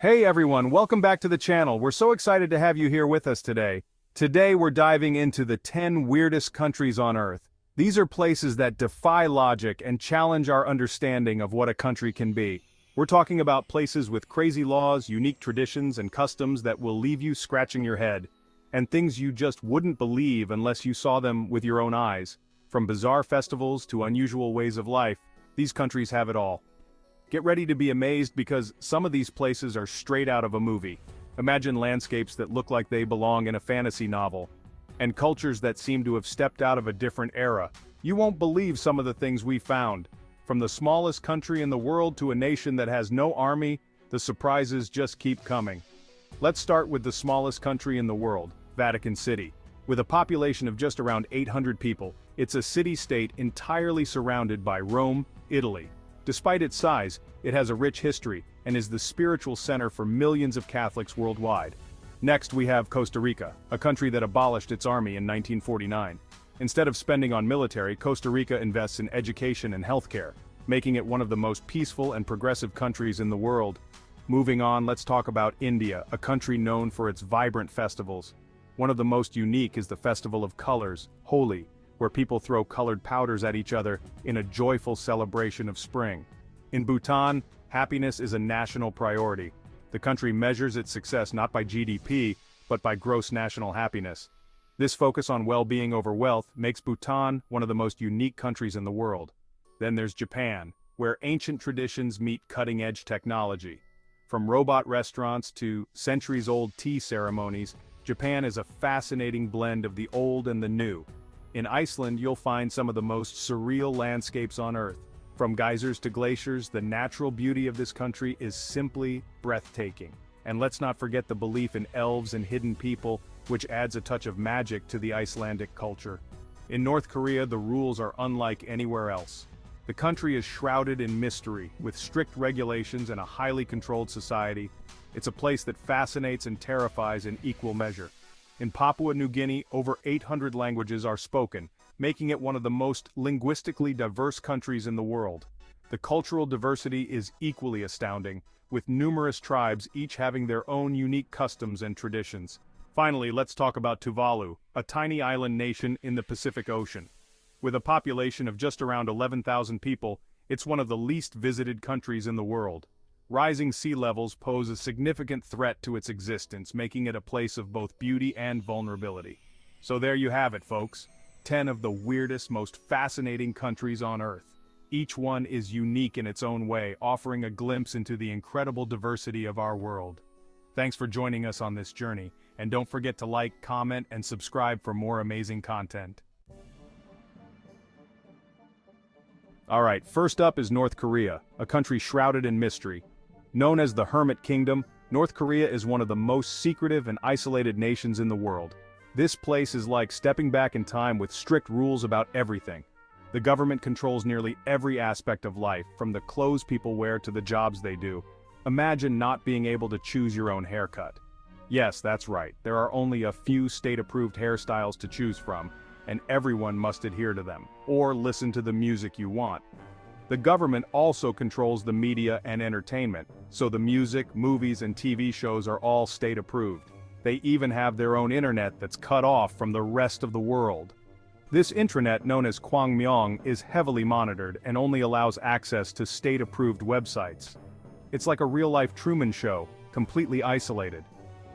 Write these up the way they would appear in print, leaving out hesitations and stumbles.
Hey everyone, welcome back to the channel. We're so excited to have you here with us today. Today we're diving into the 10 weirdest countries on Earth. These are places that defy logic and challenge our understanding of what a country can be. We're talking about places with crazy laws, unique traditions, and customs that will leave you scratching your head. And things you just wouldn't believe unless you saw them with your own eyes. From bizarre festivals to unusual ways of life, these countries have it all. Get ready to be amazed because some of these places are straight out of a movie. Imagine landscapes that look like they belong in a fantasy novel. And cultures that seem to have stepped out of a different era. You won't believe some of the things we found. From the smallest country in the world to a nation that has no army, the surprises just keep coming. Let's start with the smallest country in the world, Vatican City. With a population of just around 800 people, it's a city-state entirely surrounded by Rome, Italy. Despite its size, it has a rich history and is the spiritual center for millions of Catholics worldwide. Next we have Costa Rica, a country that abolished its army in 1949. Instead of spending on military, Costa Rica invests in education and healthcare, making it one of the most peaceful and progressive countries in the world. Moving on, let's talk about India, a country known for its vibrant festivals. One of the most unique is the Festival of Colors, Holi, where people throw colored powders at each other in a joyful celebration of spring. In Bhutan, happiness is a national priority. The country measures its success not by GDP, but by gross national happiness. This focus on well-being over wealth makes Bhutan one of the most unique countries in the world. Then there's Japan, where ancient traditions meet cutting-edge technology. From robot restaurants to centuries-old tea ceremonies, Japan is a fascinating blend of the old and the new. In Iceland, you'll find some of the most surreal landscapes on Earth. From geysers to glaciers, the natural beauty of this country is simply breathtaking. And let's not forget the belief in elves and hidden people, which adds a touch of magic to the Icelandic culture. In North Korea, the rules are unlike anywhere else. The country is shrouded in mystery, with strict regulations and a highly controlled society. It's a place that fascinates and terrifies in equal measure. In Papua New Guinea, over 800 languages are spoken, making it one of the most linguistically diverse countries in the world. The cultural diversity is equally astounding, with numerous tribes each having their own unique customs and traditions. Finally, let's talk about Tuvalu, a tiny island nation in the Pacific Ocean. With a population of just around 11,000 people, it's one of the least visited countries in the world. Rising sea levels pose a significant threat to its existence, making it a place of both beauty and vulnerability. So there you have it, folks. 10 of the weirdest, most fascinating countries on Earth. Each one is unique in its own way, offering a glimpse into the incredible diversity of our world. Thanks for joining us on this journey, and don't forget to like, comment, and subscribe for more amazing content. Alright, first up is North Korea, a country shrouded in mystery. Known as the Hermit Kingdom, North Korea is one of the most secretive and isolated nations in the world. This place is like stepping back in time with strict rules about everything. The government controls nearly every aspect of life, from the clothes people wear to the jobs they do. Imagine not being able to choose your own haircut. Yes, that's right, there are only a few state-approved hairstyles to choose from, and everyone must adhere to them, or listen to the music you want. The government also controls the media and entertainment, so the music, movies, and TV shows are all state-approved. They even have their own internet that's cut off from the rest of the world. This intranet, known as Kwangmyong, is heavily monitored and only allows access to state-approved websites. It's like a real-life Truman Show, completely isolated.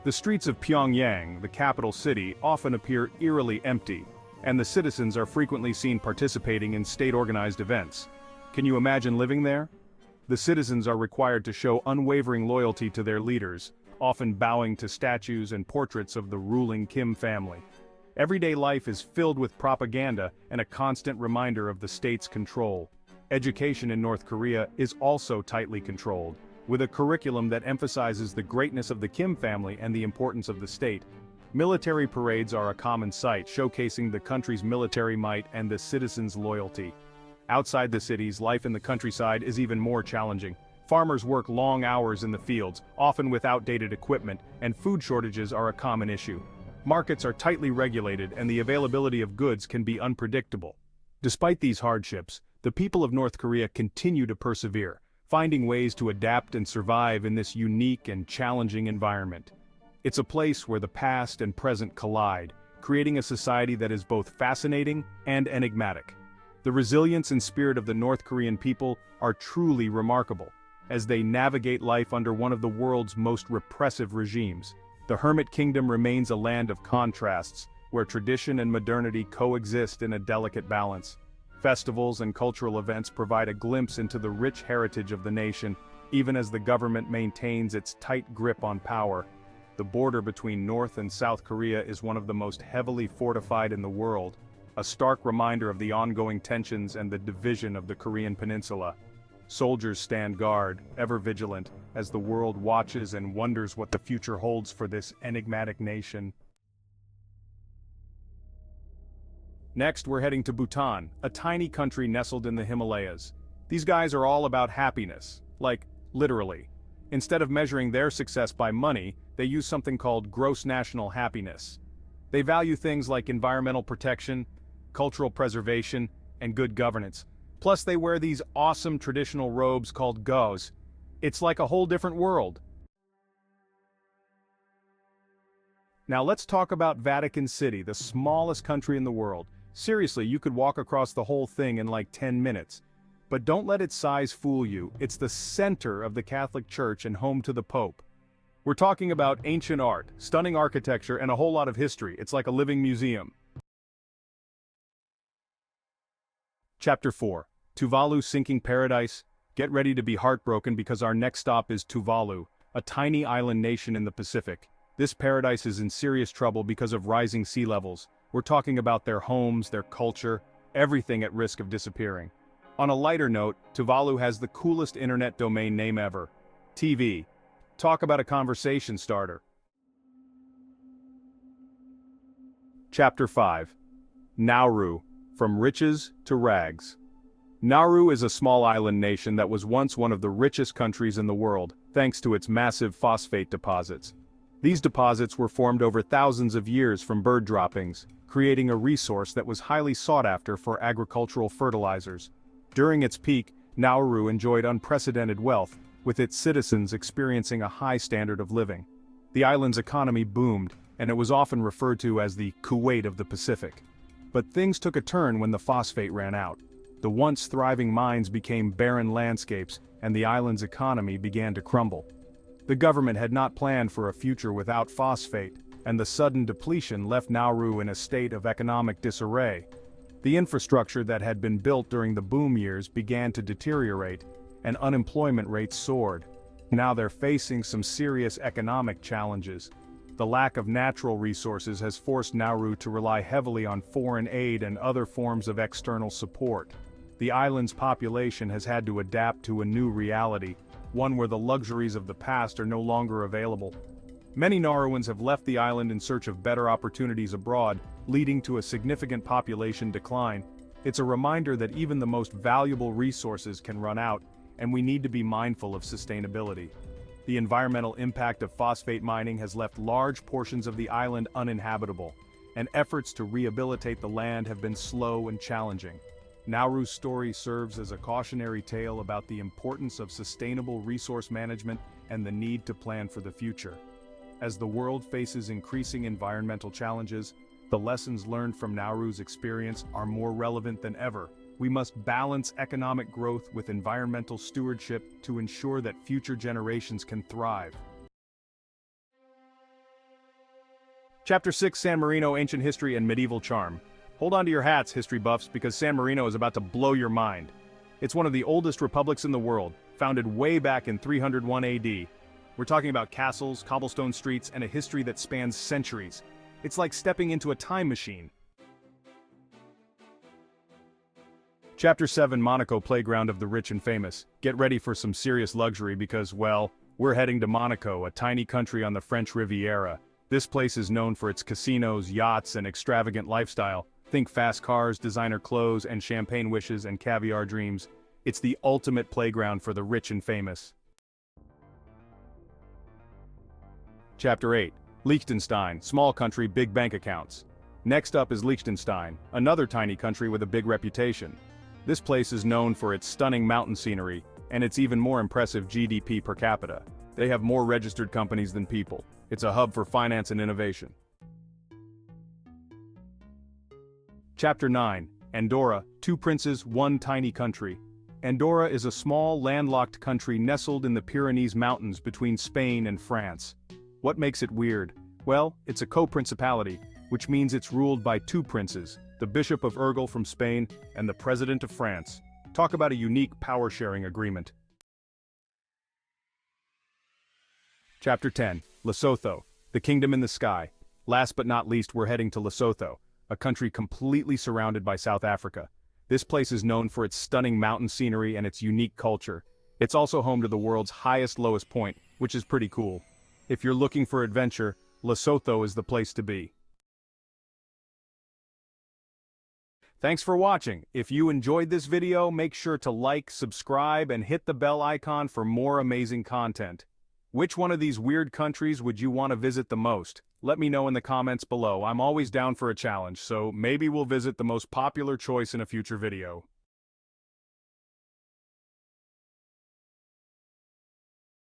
The streets of Pyongyang, the capital city, often appear eerily empty, and the citizens are frequently seen participating in state-organized events. Can you imagine living there? The citizens are required to show unwavering loyalty to their leaders, often bowing to statues and portraits of the ruling Kim family. Everyday life is filled with propaganda and a constant reminder of the state's control. Education in North Korea is also tightly controlled, with a curriculum that emphasizes the greatness of the Kim family and the importance of the state. Military parades are a common sight, showcasing the country's military might and the citizens' loyalty. Outside the cities, life in the countryside is even more challenging. Farmers work long hours in the fields, often with outdated equipment, and food shortages are a common issue. Markets are tightly regulated and the availability of goods can be unpredictable. Despite these hardships, the people of North Korea continue to persevere, finding ways to adapt and survive in this unique and challenging environment. It's a place where the past and present collide, creating a society that is both fascinating and enigmatic. The resilience and spirit of the North Korean people are truly remarkable, as they navigate life under one of the world's most repressive regimes. The Hermit Kingdom remains a land of contrasts, where tradition and modernity coexist in a delicate balance. Festivals and cultural events provide a glimpse into the rich heritage of the nation, even as the government maintains its tight grip on power. The border between North and South Korea is one of the most heavily fortified in the world, a stark reminder of the ongoing tensions and the division of the Korean peninsula. Soldiers stand guard, ever vigilant, as the world watches and wonders what the future holds for this enigmatic nation. Next, we're heading to Bhutan, a tiny country nestled in the Himalayas. These guys are all about happiness, like, literally. Instead of measuring their success by money, they use something called gross national happiness. They value things like environmental protection, cultural preservation, and good governance. Plus they wear these awesome traditional robes called gos. It's like a whole different world. Now let's talk about Vatican City, the smallest country in the world. Seriously, you could walk across the whole thing in like 10 minutes. But don't let its size fool you, it's the center of the Catholic Church and home to the Pope. We're talking about ancient art, stunning architecture, and a whole lot of history. It's like a living museum. Chapter 4. Tuvalu Sinking Paradise. Get ready to be heartbroken because our next stop is Tuvalu, a tiny island nation in the Pacific. This paradise is in serious trouble because of rising sea levels. We're talking about their homes, their culture, everything at risk of disappearing. On a lighter note, Tuvalu has the coolest internet domain name ever. TV. Talk about a conversation starter. Chapter 5. Nauru, from riches to rags. Nauru is a small island nation that was once one of the richest countries in the world, thanks to its massive phosphate deposits. These deposits were formed over thousands of years from bird droppings, creating a resource that was highly sought after for agricultural fertilizers. During its peak, Nauru enjoyed unprecedented wealth, with its citizens experiencing a high standard of living. The island's economy boomed, and it was often referred to as the Kuwait of the Pacific. But things took a turn when the phosphate ran out. The once thriving mines became barren landscapes, and the island's economy began to crumble. The government had not planned for a future without phosphate, and the sudden depletion left Nauru in a state of economic disarray. The infrastructure that had been built during the boom years began to deteriorate, and unemployment rates soared. Now they're facing some serious economic challenges. The lack of natural resources has forced Nauru to rely heavily on foreign aid and other forms of external support. The island's population has had to adapt to a new reality, one where the luxuries of the past are no longer available. Many Nauruans have left the island in search of better opportunities abroad, leading to a significant population decline. It's a reminder that even the most valuable resources can run out, and we need to be mindful of sustainability. The environmental impact of phosphate mining has left large portions of the island uninhabitable, and efforts to rehabilitate the land have been slow and challenging. Nauru's story serves as a cautionary tale about the importance of sustainable resource management and the need to plan for the future. As the world faces increasing environmental challenges, the lessons learned from Nauru's experience are more relevant than ever. We must balance economic growth with environmental stewardship to ensure that future generations can thrive. Chapter 6: San Marino, Ancient History and Medieval Charm. Hold on to your hats, history buffs, because San Marino is about to blow your mind. It's one of the oldest republics in the world, founded way back in 301 AD. We're talking about castles, cobblestone streets, and a history that spans centuries. It's like stepping into a time machine. Chapter 7: Monaco, Playground of the Rich and Famous. Get ready for some serious luxury because, well, we're heading to Monaco, a tiny country on the French Riviera. This place is known for its casinos, yachts, and extravagant lifestyle. Think fast cars, designer clothes, and champagne wishes and caviar dreams. It's the ultimate playground for the rich and famous. Chapter 8: Liechtenstein, small country, big bank accounts. Next up is Liechtenstein, another tiny country with a big reputation. This place is known for its stunning mountain scenery, And it's even more impressive GDP per capita. They have more registered companies than people. It's a hub for finance and innovation. Chapter 9. Andorra, Two Princes, One Tiny Country. Andorra is a small, landlocked country nestled in the Pyrenees Mountains between Spain and France. What makes it weird? Well, it's a co-principality, which means it's ruled by two princes, the Bishop of Urgel from Spain and the President of France. Talk about a unique power-sharing agreement. Chapter 10. Lesotho, the Kingdom in the Sky. Last but not least, we're heading to Lesotho, a country completely surrounded by South Africa. This place is known for its stunning mountain scenery and its unique culture. It's also home to the world's highest lowest point, which is pretty cool. If you're looking for adventure, Lesotho is the place to be. Thanks for watching. If you enjoyed this video, make sure to like, subscribe, and hit the bell icon for more amazing content. Which one of these weird countries would you want to visit the most? Let me know in the comments below. I'm always down for a challenge, so maybe we'll visit the most popular choice in a future video.